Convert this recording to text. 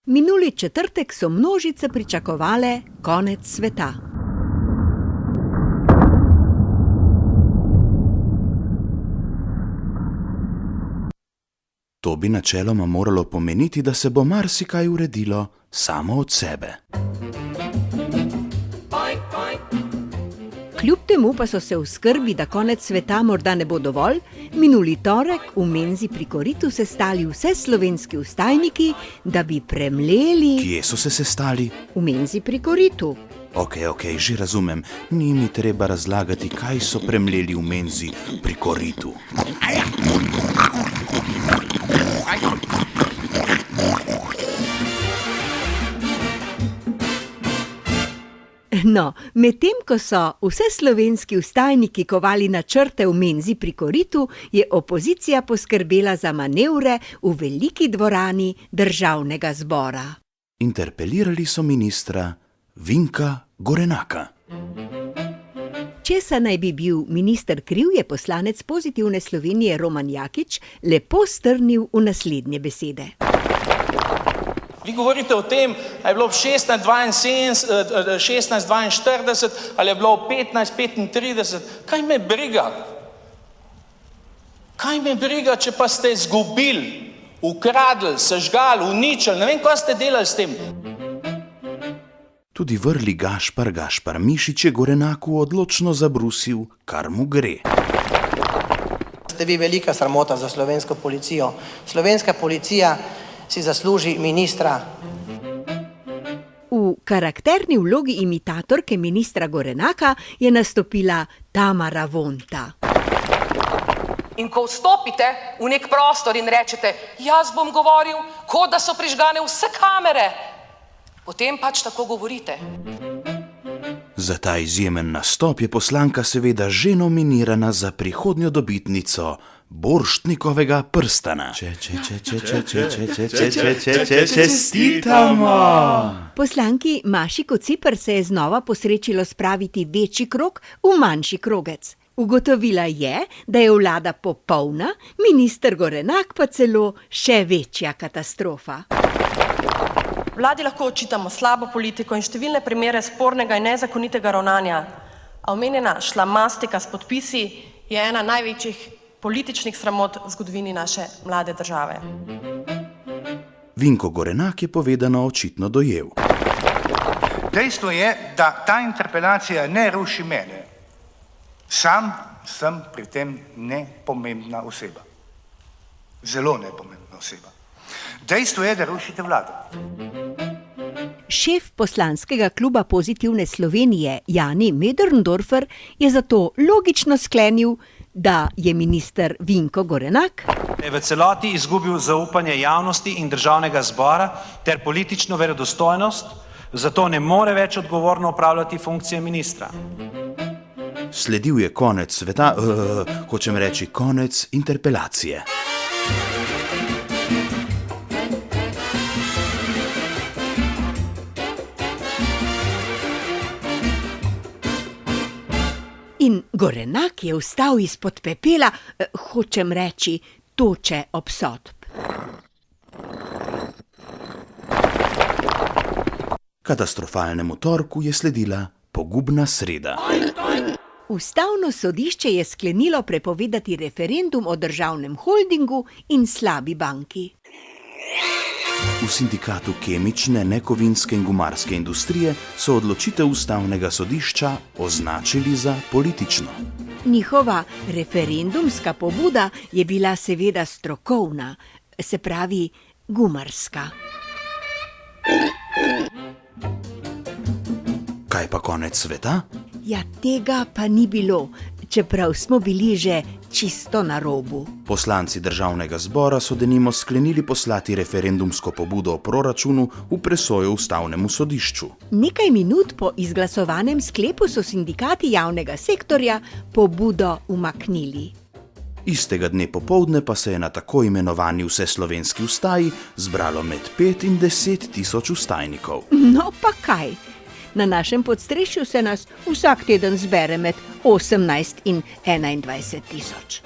Minuli četrtek so množice pričakovale konec sveta. To bi načeloma moralo pomeniti, da se bo marsikaj uredilo samo od sebe. Kljub temu pa so se v skrbi, da konec sveta morda ne bo dovolj, minuli torek v menzi pri Koritu sestali vse slovenski vstajniki, da bi premleli... Kje so se sestali? V menzi pri Koritu. Ok, že razumem. Ni mi treba razlagati, kaj so premleli v menzi pri Koritu. No, medtem ko so vse slovenski vstajniki kovali načrte v menzi pri Koritu, je opozicija poskrbela za manevre v veliki dvorani Državnega zbora. Interpelirali so ministra Vinka Gorenaka. Česa naj bi bil minister kriv, je poslanec Pozitivne Slovenije Roman Jakič lepo strnil v naslednje besede. Vi govorite o tem, ali je bilo 16:42 ali je bilo 15:35. Kaj me briga? Kaj me briga, če pa ste izgubili, ukradli, sežgali, uničili, ne vem, kaj ste delali s tem. Tudi vrli Gašpar Mišič je Gorenaku odločno zabrusil, kar mu gre. Ste vi velika sramota za slovensko policijo. Slovenska policija si zasluži ministra. V karakterni vlogi imitatorke ministra Gorenaka je nastopila Tamara Vonta. In ko vstopite v nek prostor in rečete, jaz bom govoril, kot da so prižgane vse kamere, potem pač tako govorite. Za ta izjemen nastop je poslanka seveda že nominirana za prihodnjo dobitnico Borštnikovega prstana. Čestitamo! Poslanki Maši Kociper se je znova posrečilo spraviti večji krog v manjši krogec. Ugotovila je, da je vlada popolna, minister Gorenak pa celo še večja katastrofa. Vladi lahko očitamo slabo politiko in številne primere spornega in nezakonitega ravnanja, a omenjena šlamastika s podpisi je ena največjih političnih sramot v zgodovini naše mlade države. Vinko Gorenak je povedano očitno dojel. Dejstvo je, da ta interpelacija ne ruši mene. Sam sem pri tem nepomembna oseba. Zelo nepomembna oseba. Dejstvo je, da rušite vlado. Šef poslanskega kluba Pozitivne Slovenije Jani Möderndorfer je zato logično sklenil, da je minister Vinko Gorenak v celoti izgubil zaupanje javnosti in Državnega zbora ter politično verodostojnost, zato ne more več odgovorno opravljati funkcije ministra. Sledil je konec sveta, hočem reči konec interpelacije. In Gorenak je vstal izpod pepela, hočem reči, toče obsodb. Katastrofalnemu torku je sledila pogubna sreda. Ustavno sodišče je sklenilo prepovedati referendum o državnem holdingu in slabi banki. V sindikatu kemične, nekovinske in gumarske industrije so odločitev ustavnega sodišča označili za politično. Njihova referendumska pobuda je bila seveda strokovna, se pravi gumarska. Kaj pa konec sveta? Ja, tega pa ni bilo, čeprav smo bili že čisto na robu. Poslanci Državnega zbora so denimo sklenili poslati referendumsko pobudo o proračunu v presojo ustavnemu sodišču. Nekaj minut po izglasovanem sklepu so sindikati javnega sektorja pobudo umaknili. Istega dne popoldne pa se je na tako imenovani vseslovenski vstaji zbralo med 5 in 10 tisoč vstajnikov. No pa kaj? Na našem podstrešju se nas vsak teden zbere med 18 in 21 tisoč.